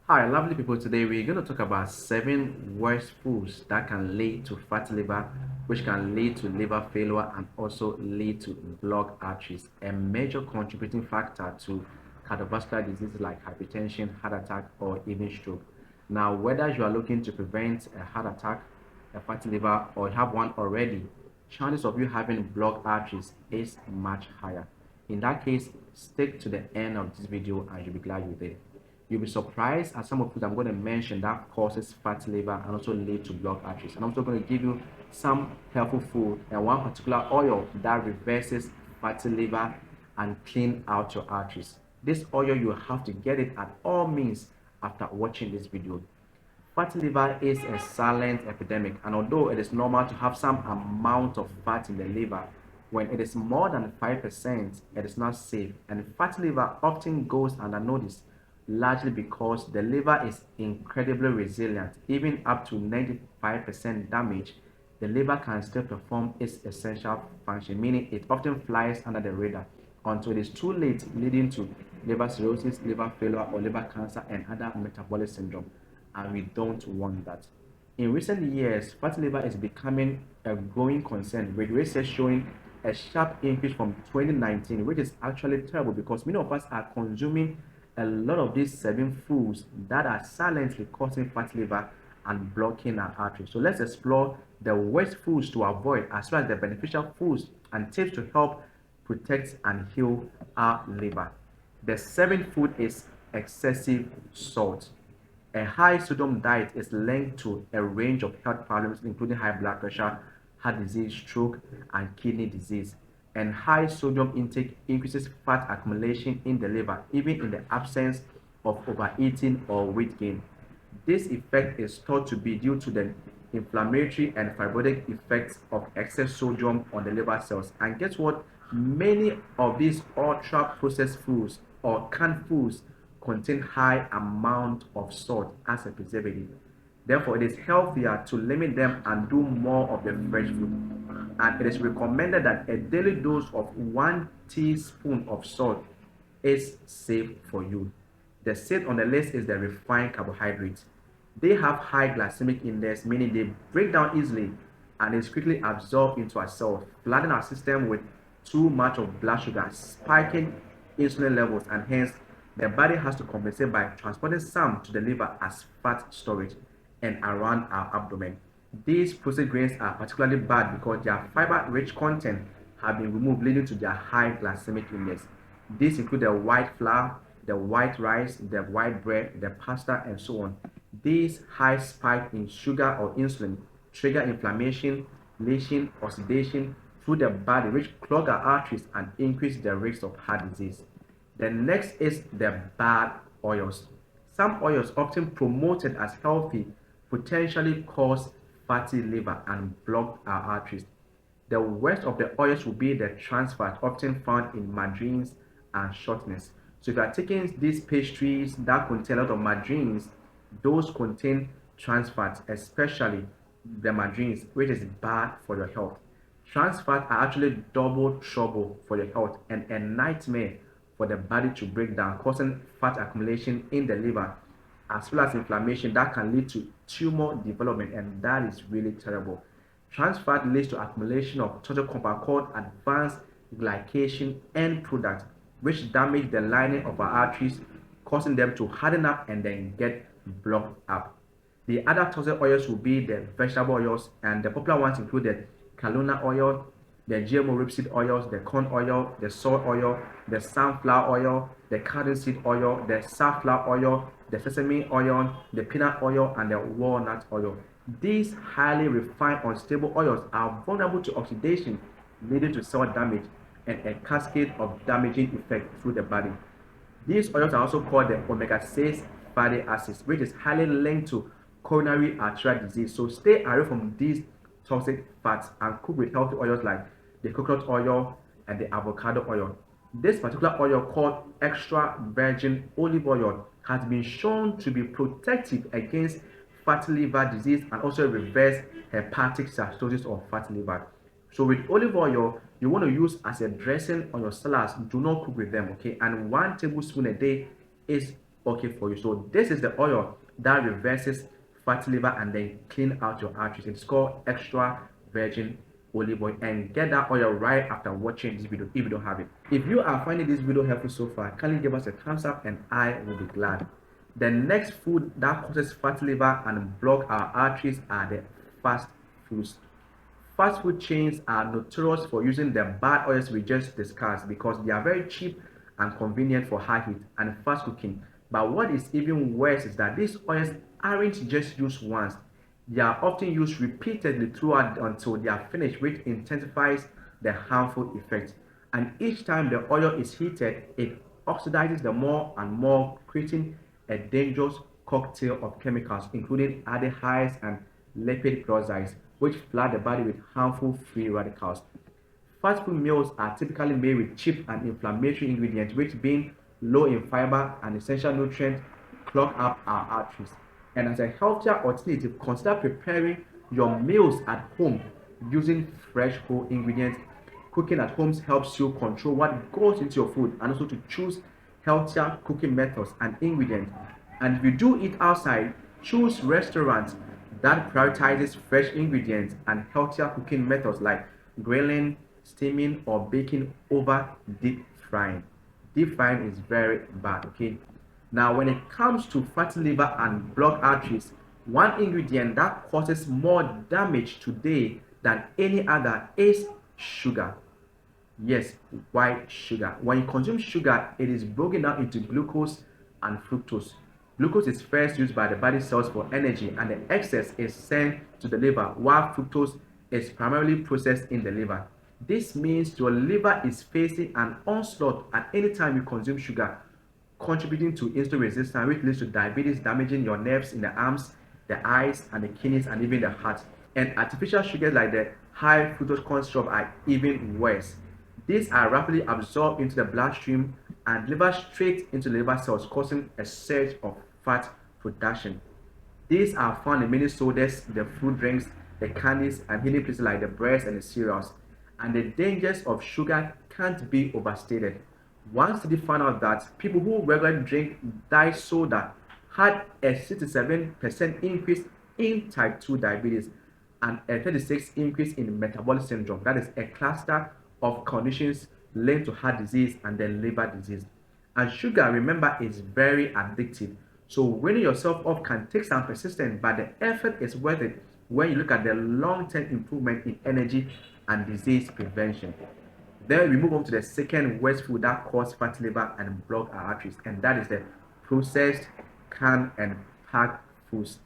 Hi, lovely people. Today we're going to talk about seven worst foods that can lead to fatty liver, which can lead to liver failure and also lead to blocked arteries, a major contributing factor to cardiovascular diseases like hypertension, heart attack, or even stroke. Now, whether you are looking to prevent a heart attack, a fatty liver, or have one already, chances of you having blocked arteries is much higher. In that case, stick to the end of this video and you'll be glad you did. You'll be surprised at some of the I'm going to mention that causes fatty liver and also lead to blocked arteries. And I'm also going to give you some helpful food and one particular oil that reverses fatty liver and clean out your arteries. This oil, you have to get it at all means after watching this video. Fatty liver is a silent epidemic, and although it is normal to have some amount of fat in the liver, when it is more than 5%, it is not safe, and fatty liver often goes unnoticed, largely because the liver is incredibly resilient. Even up to 95% damage, the liver can still perform its essential function, meaning it often flies under the radar until it is too late, leading to liver cirrhosis, liver failure, or liver cancer and other metabolic syndrome, and we don't want that. In recent years, fatty liver is becoming a growing concern, with research showing a sharp increase from 2019, which is actually terrible because many of us are consuming a lot of these seven foods that are silently causing fatty liver and blocking our arteries. So let's explore the worst foods to avoid as well as the beneficial foods and tips to help protect and heal our liver. The seventh food is excessive salt. A high sodium diet is linked to a range of health problems, including high blood pressure, heart disease, stroke, and kidney disease. And high sodium intake increases fat accumulation in the liver, even in the absence of overeating or weight gain. This effect is thought to be due to the inflammatory and fibrotic effects of excess sodium on the liver cells. And guess what? Many of these ultra processed foods or canned foods contain high amount of salt as a preservative. Therefore, it is healthier to limit them and do more of the fresh food. And it is recommended that a daily dose of 1 teaspoon of salt is safe for you. The sixth on the list is the refined carbohydrates. They have high glycemic index, meaning they break down easily and is quickly absorbed into our cells, flooding our system with too much of blood sugar, spiking insulin levels, and hence the body has to compensate by transporting some to the liver as fat storage and around our abdomen. These processed grains are particularly bad because their fiber-rich content have been removed, leading to their high glycemic index. These include the white flour, the white rice, the white bread, the pasta, and so on. These high spike in sugar or insulin trigger inflammation, leaching, oxidation through the body, which clog our arteries and increase the risk of heart disease. The next is the bad oils. Some oils, often promoted as healthy, potentially cause fatty liver and block our arteries. The worst of the oils will be the trans fat, often found in margarines and shortenings. So if you are taking these pastries that contain a lot of margarines, those contain trans fats, especially the margarines, which is bad for your health. Trans fats are actually double trouble for your health and a nightmare for the body to break down, causing fat accumulation in the liver as well as inflammation that can lead to tumor development, and that is really terrible. Trans fat leads to accumulation of total compound called advanced glycation end product, which damage the lining of our arteries, causing them to harden up and then get blocked up. The other toxic oils will be the vegetable oils, and the popular ones include the canola oil, the GMO rapeseed oils, the corn oil, the soy oil, the sunflower oil, the cottonseed oil, the safflower oil, the sesame oil, the peanut oil, and the walnut oil. These highly refined unstable oils are vulnerable to oxidation, leading to cell damage and a cascade of damaging effects through the body. These oils are also called the omega-6 fatty acids, which is highly linked to coronary arterial disease. So stay away from these toxic fats and cook with healthy oils like the coconut oil and the avocado oil. This particular oil, called extra virgin olive oil, has been shown to be protective against fatty liver disease and also reverse hepatic cirrhosis or fatty liver. So with olive oil, you want to use as a dressing on your salads. Do not cook with them, okay? And 1 tablespoon a day is okay for you. So this is the oil that reverses fatty liver and then clean out your arteries. It's called extra virgin olive oil, and get that oil right after watching this video if you don't have it. If you are finding this video helpful so far, kindly give us a thumbs up and I will be glad. The next food that causes fatty liver and block our arteries are the fast foods. Fast food chains are notorious for using the bad oils we just discussed because they are very cheap and convenient for high heat and fast cooking. But what is even worse is that these oils aren't just used once. They are often used repeatedly throughout until they are finished, which intensifies the harmful effects. And each time the oil is heated, it oxidizes the more and more, creating a dangerous cocktail of chemicals, including aldehydes and lipid peroxides, which flood the body with harmful free radicals. Fast food meals are typically made with cheap and inflammatory ingredients, which, being low in fiber and essential nutrients, clog up our arteries. And as a healthier alternative, consider preparing your meals at home using fresh whole ingredients. Cooking at home helps you control what goes into your food and also to choose healthier cooking methods and ingredients. And if you do eat outside, choose restaurants that prioritizes fresh ingredients and healthier cooking methods like grilling, steaming, or baking over deep frying. Deep frying is very bad, okay? Now, when it comes to fatty liver and blocked arteries, one ingredient that causes more damage today than any other is sugar. Yes, white sugar. When you consume sugar, it is broken down into glucose and fructose. Glucose is first used by the body cells for energy, and the excess is sent to the liver, while fructose is primarily processed in the liver. This means your liver is facing an onslaught at any time you consume sugar, contributing to insulin resistance, which leads to diabetes, damaging your nerves in the arms, the eyes, and the kidneys, and even the heart. And artificial sugars like the high fructose corn syrup are even worse. These are rapidly absorbed into the bloodstream and delivered straight into the liver cells, causing a surge of fat production. These are found in many sodas, the fruit drinks, the candies, and hidden places like the breads and the cereals. And the dangers of sugar can't be overstated. One study found out that people who regularly drink diet soda had a 67% increase in type 2 diabetes and a 36% increase in metabolic syndrome. That is a cluster of conditions linked to heart disease and then liver disease. And sugar, remember, is very addictive. So weaning yourself off can take some persistence, but the effort is worth it when you look at the long-term improvement in energy and disease prevention. Then we move on to the second worst food that causes fatty liver and block our arteries, and that is the processed, canned, and packed foods.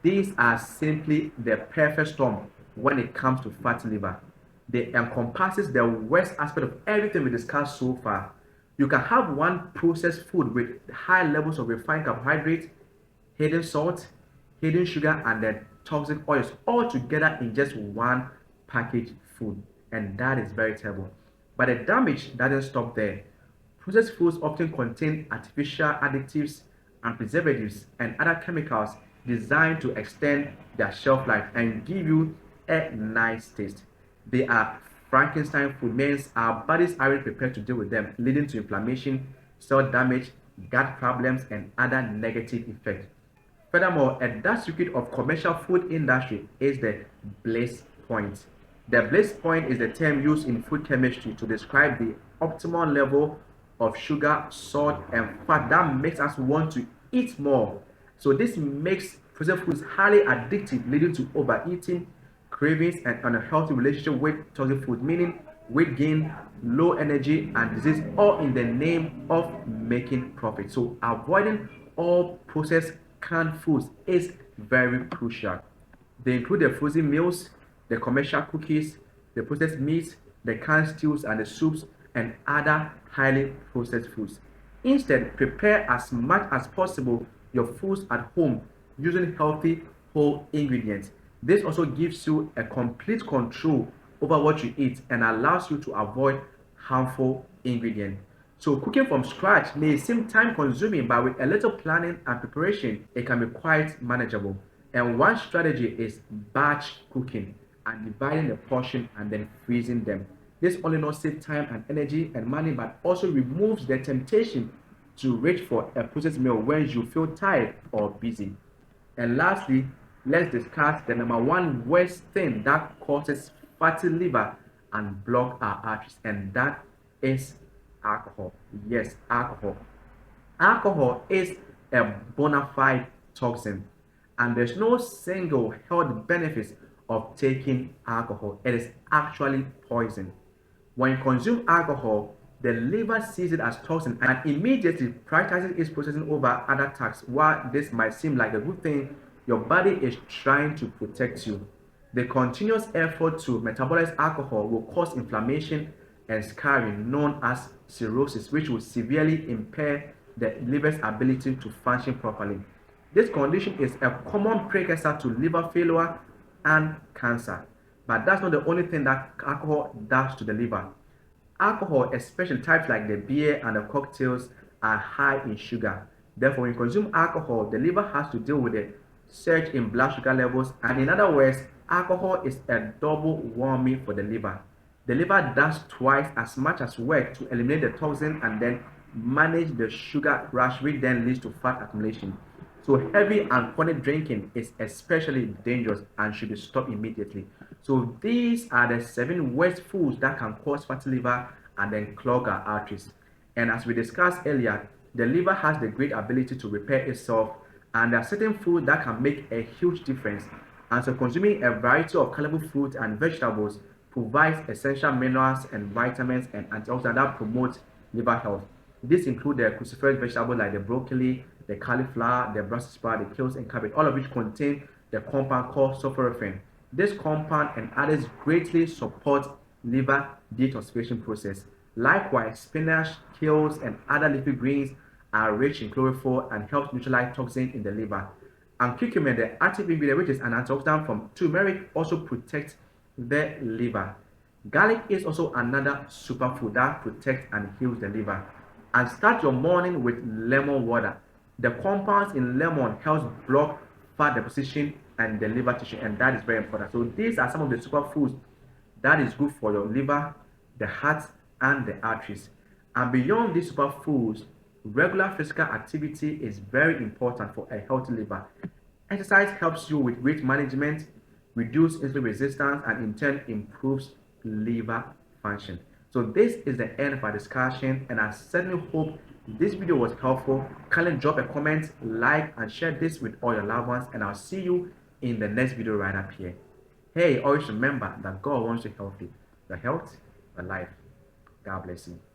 These are simply the perfect storm when it comes to fatty liver. They encompasses the worst aspect of everything we discussed so far. You can have one processed food with high levels of refined carbohydrates, hidden salt, hidden sugar, and then toxic oils all together in just one packaged food, and that is very terrible. But the damage doesn't stop there. Processed foods often contain artificial additives and preservatives and other chemicals designed to extend their shelf life and give you a nice taste. They are Frankenstein food, means our bodies aren't prepared to deal with them, leading to inflammation, cell damage, gut problems, and other negative effects. Furthermore, a dark secret of commercial food industry is the Bliss Point. The Bliss Point is the term used in food chemistry to describe the optimal level of sugar, salt, and fat that makes us want to eat more. So this makes processed foods highly addictive, leading to overeating, cravings, and unhealthy relationship with toxic food, meaning weight gain, low energy, and disease, all in the name of making profit. So avoiding all processed canned foods is very crucial. They include the frozen meals, the commercial cookies, the processed meats, the canned stews and the soups, and other highly processed foods. Instead, prepare as much as possible your foods at home using healthy whole ingredients. This also gives you a complete control over what you eat and allows you to avoid harmful ingredients. So cooking from scratch may seem time consuming, but with a little planning and preparation, it can be quite manageable. And one strategy is batch cooking and dividing the portion and then freezing them. This only not saves time and energy and money, but also removes the temptation to reach for a processed meal when you feel tired or busy. And lastly, let's discuss the number one worst thing that causes fatty liver and block our arteries, and that is alcohol. Yes, alcohol. Alcohol is a bona fide toxin, and there's no single health benefit of taking alcohol. It is actually poison. When you consume alcohol, the liver sees it as toxin and immediately prioritizes its processing over other tasks. While this might seem like a good thing, your body is trying to protect you. The continuous effort to metabolize alcohol will cause inflammation and scarring known as cirrhosis, which will severely impair the liver's ability to function properly. This condition is a common precursor to liver failure and cancer. But that's not the only thing that alcohol does to the liver. Alcohol, especially types like the beer and the cocktails, are high in sugar. Therefore, when you consume alcohol, the liver has to deal with a surge in blood sugar levels. And in other words, alcohol is a double whammy for the liver. The liver does twice as much as work to eliminate the toxin and then manage the sugar rush, which then leads to fat accumulation. So heavy and chronic drinking is especially dangerous and should be stopped immediately. So these are the 7 worst foods that can cause fatty liver and then clog our arteries. And as we discussed earlier, the liver has the great ability to repair itself, and there are certain foods that can make a huge difference. And so consuming a variety of colorful fruits and vegetables provides essential minerals and vitamins and antioxidants that promote liver health. This includes the cruciferous vegetables like the broccoli, the cauliflower, the Brussels sprout, the kales, and cabbage, all of which contain the compound called sulforaphane. This compound and others greatly support liver detoxification process. Likewise, spinach, kales, and other leafy greens are rich in chlorophyll and help neutralize toxins in the liver. And curcumin, the active ingredient, which is an antioxidant from turmeric, also protects the liver. Garlic is also another superfood that protects and heals the liver. And start your morning with lemon water. The compounds in lemon helps block fat deposition and the liver tissue, and that is very important. So these are some of the superfoods that is good for your liver, the heart, and the arteries. And beyond these superfoods, regular physical activity is very important for a healthy liver. Exercise helps you with weight management, reduce insulin resistance, and in turn improves liver function. So this is the end of our discussion, and I certainly hope this video was helpful. Kindly drop a comment, like, and share this with all your loved ones, and I'll see you in the next video right up here. Hey, always remember that God wants you healthy. Your health, your life. God bless you.